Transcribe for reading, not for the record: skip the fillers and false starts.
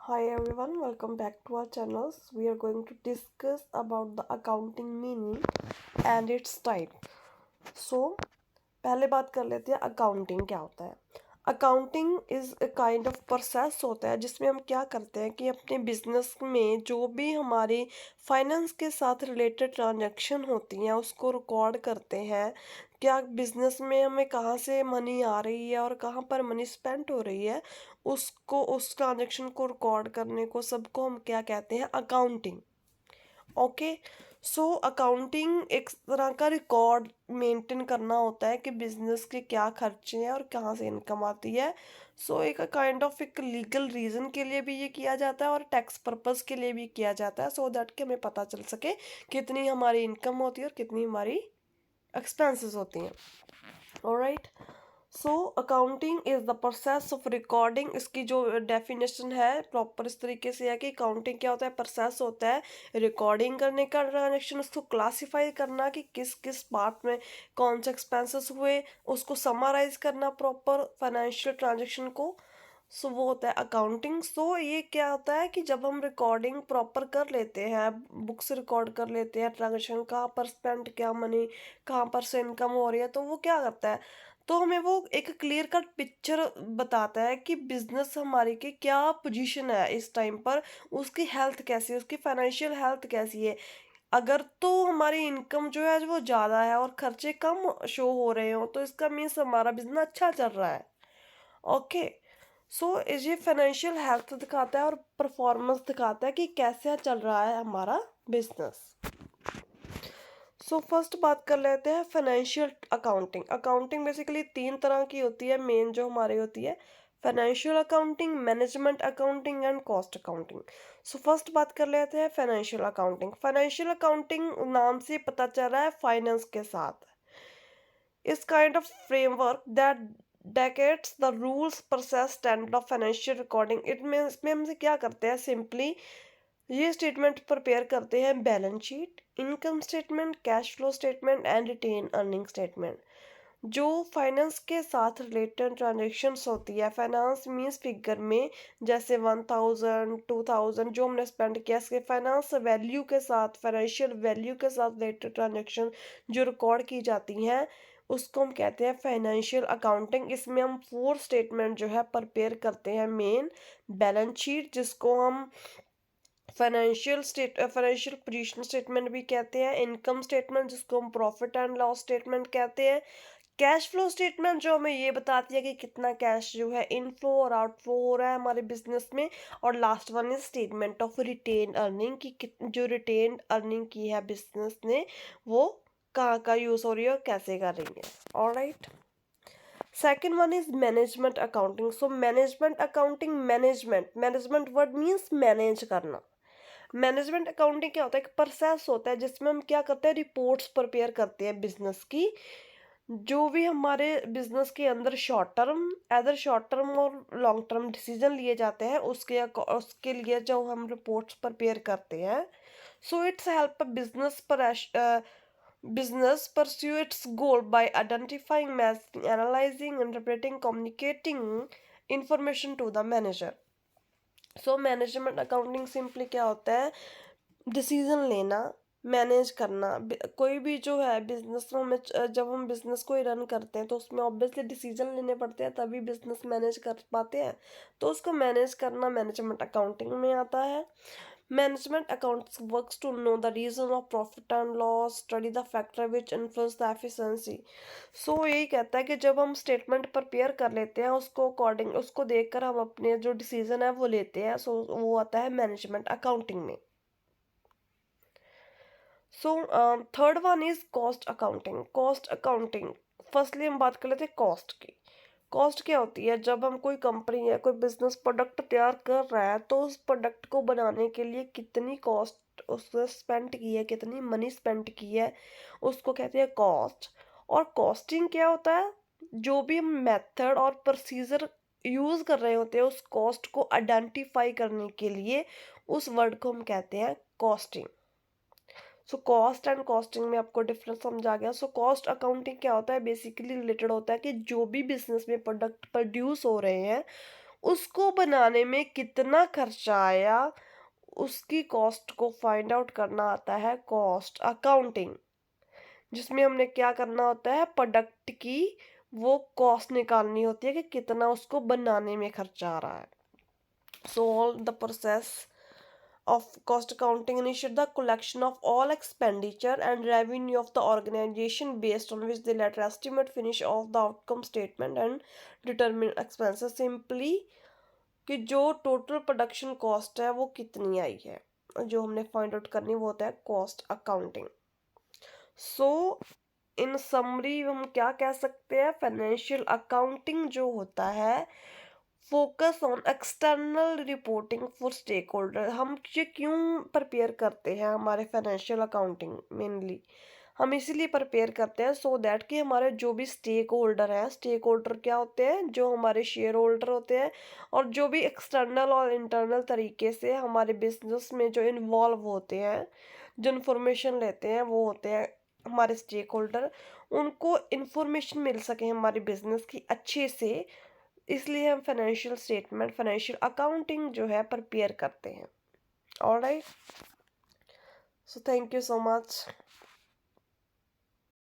Hi everyone, welcome back to our channels. We are going to discuss about the accounting meaning and its type. So, पहले बात कर लेते हैं accounting क्या होता है। Accounting is a kind of process होता है जिसमें हम क्या करते हैं कि अपने बिजनेस में जो भी हमारी फाइनेंस के साथ रिलेटेड ट्रांजैक्शन होती हैं उसको रिकॉर्ड करते हैं। क्या बिजनेस में हमें कहाँ से मनी आ रही है और कहाँ पर मनी स्पेंड हो रही है, उसको उस ट्रांजैक्शन को रिकॉर्ड करने को सबको हम क्या कहते हैं, अकाउंटिंग। ओके। सो अकाउंटिंग एक तरह का रिकॉर्ड मेंटेन करना होता है कि बिजनेस के क्या खर्चे हैं और कहाँ से इनकम आती है। सो एक काइंड ऑफ एक लीगल रीजन के लिए भी ये किया जाता है और टैक्स पर्पस के लिए भी किया जाता है, सो दैट कि हमें पता चल सके कितनी हमारी इनकम होती है और कितनी हमारी एक्सपेंसेस होती हैं। Alright. So accounting is the process of recording. इसकी जो डेफिनेशन है प्रॉपर इस तरीके से है कि अकाउंटिंग क्या होता है, प्रोसेस होता है रिकॉर्डिंग करने का ट्रांजेक्शन, उसको क्लासिफाई करना कि किस किस पार्ट में कौन से एक्सपेंसेस हुए, उसको समराइज करना प्रॉपर फाइनेंशियल ट्रांजेक्शन को। सो वो होता है अकाउंटिंग। सो ये क्या होता है कि जब हम रिकॉर्डिंग प्रॉपर कर लेते हैं, बुक से रिकॉर्ड कर लेते हैं ट्रांजेक्शन, कहाँ पर स्पेंड क्या मनी, कहाँ पर से इनकम हो रही है, तो वो क्या करता है, तो हमें वो एक क्लियर कट पिक्चर बताता है कि बिजनेस हमारी की क्या पोजीशन है इस टाइम पर, उसकी हेल्थ कैसी है, उसकी फाइनेंशियल हेल्थ कैसी है। अगर तो हमारी इनकम जो है वो ज़्यादा है और खर्चे कम शो हो रहे हो तो इसका मीन्स हमारा बिजनेस अच्छा चल रहा है। ओके। सो ये फाइनेंशियल हेल्थ दिखाता है और परफॉर्मेंस दिखाता है कि कैसे चल रहा है हमारा बिजनेस। सो फर्स्ट बात कर लेते हैं फाइनेंशियल अकाउंटिंग। अकाउंटिंग बेसिकली तीन तरह की होती है, मेन जो हमारी होती है financial accounting, management accounting and cost accounting. So first बात कर लेते हैं फाइनेंशियल अकाउंटिंग। फाइनेंशियल अकाउंटिंग नाम से पता चल रहा है फाइनेंस के साथ। इस kind of framework that decades the rules process standard of financial recording. It mean इसमें हम क्या करते हैं, सिंपली ये स्टेटमेंट प्रिपेयर करते हैं balance sheet, income statement, cash flow statement and retain earning statement. जो फाइनेंस के साथ रिलेटेड ट्रांजेक्शन्स होती है, फाइनेंस मीन्स फिगर में, जैसे 1000 2000 जो हमने स्पेंड किया, इसके फाइनेंस वैल्यू के साथ, फाइनेंशियल वैल्यू के साथ रिलेटेड ट्रांजेक्शन जो रिकॉर्ड की जाती हैं उसको हम कहते हैं फाइनेंशियल अकाउंटिंग। इसमें हम फोर स्टेटमेंट जो है प्रिपेयर करते हैं। मेन बैलेंस शीट जिसको हम फाइनेंशियल पोजीशन स्टेटमेंट भी कहते हैं, इनकम स्टेटमेंट जिसको हम प्रॉफिट एंड लॉस स्टेटमेंट कहते हैं, कैश फ्लो स्टेटमेंट जो हमें ये बताती है कि कितना कैश जो है इनफ्लो और आउटफ्लो हो रहा है हमारे बिजनेस में, और last one is statement of retain earning की जो रिटेन अर्निंग की है बिजनेस ने वो कहाँ का यूज़ हो रही है और कैसे कर रही है। Alright. Second one is management accounting. So management accounting, management word means manage करना। मैनेजमेंट अकाउंटिंग क्या होता है, एक प्रोसेस होता है जिसमें हम क्या करते हैं, रिपोर्ट्स प्रिपेयर करते हैं बिजनेस की। जो भी हमारे बिजनेस के अंदर शॉर्ट टर्म और लॉन्ग टर्म डिसीजन लिए जाते हैं उसके लिए जो हम रिपोर्ट्स प्रिपेयर करते हैं। So it's help business pursue its goal by identifying, mapping, analyzing, interpreting, communicating information to the manager. So management accounting simply क्या होता है, डिसीजन लेना, मैनेज करना। कोई भी जो है बिजनेस में हमें जब हम बिजनेस को ही रन करते हैं तो उसमें ऑब्वियसली डिसीजन लेने पड़ते हैं तभी बिजनेस मैनेज कर पाते हैं, तो उसको मैनेज करना मैनेजमेंट अकाउंटिंग में आता है। Management accounts works to know the reason of profit and loss, study the factor which influence the efficiency. So यही कहता है कि जब हम स्टेटमेंट प्रिपेयर कर लेते हैं उसको अकॉर्डिंग उसको देखकर हम अपने जो डिसीजन है वो लेते हैं, सो वो आता है मैनेजमेंट अकाउंटिंग में। So third one is cost accounting. Cost accounting firstly हम बात कर लेते हैं कॉस्ट की। कॉस्ट क्या होती है, जब हम कोई कंपनी या कोई बिजनेस प्रोडक्ट तैयार कर रहा है तो उस प्रोडक्ट को बनाने के लिए कितनी कॉस्ट उसने स्पेंड की है, कितनी मनी स्पेंड की है, उसको कहते हैं कॉस्ट। और कॉस्टिंग क्या होता है, जो भी हम मेथड और प्रोसीजर यूज़ कर रहे होते हैं उस कॉस्ट को आइडेंटिफाई करने के लिए उस वर्ड को हम कहते हैं costing. So cost and costing में आपको डिफरेंस समझ आ गया। सो कॉस्ट अकाउंटिंग क्या होता है, बेसिकली रिलेटेड होता है कि जो भी बिजनेस में प्रोडक्ट प्रोड्यूस हो रहे हैं उसको बनाने में कितना खर्चा आया, उसकी कॉस्ट को फाइंड आउट करना आता है कॉस्ट अकाउंटिंग, जिसमें हमने क्या करना होता है, प्रोडक्ट की वो कॉस्ट निकालनी होती है कि कितना उसको बनाने में खर्चा आ रहा है. So all the process of cost accounting initiate the collection of all expenditure and revenue of the organization based on which they later estimate finish of the outcome statement and determine expenses simply कि जो total production cost है वो कितनी आई है, जो हमने find out करनी वो होता है कॉस्ट अकाउंटिंग. सो इन समरी हम क्या कह सकते हैं, फाइनेंशियल अकाउंटिंग जो होता है focus on external reporting for stakeholder. हम ये क्यों प्रिपेयर करते हैं हमारे फाइनेंशियल अकाउंटिंग, मेनली हम इसीलिए प्रिपेयर करते हैं सो दैट कि हमारे जो भी स्टेक होल्डर हैं, स्टेक होल्डर क्या होते हैं, जो हमारे शेयर होल्डर होते हैं और जो भी एक्सटर्नल और इंटरनल तरीके से हमारे बिजनेस में जो इन्वॉल्व होते हैं, जो इन्फॉर्मेशन लेते हैं, वो होते हैं हमारे स्टेक होल्डर. उनको इन्फॉर्मेशन मिल सके हमारे बिजनेस की अच्छे से, इसलिए हम फाइनेंशियल स्टेटमेंट, फाइनेंशियल अकाउंटिंग जो है प्रिपेयर करते हैं. Alright, so thank you so much.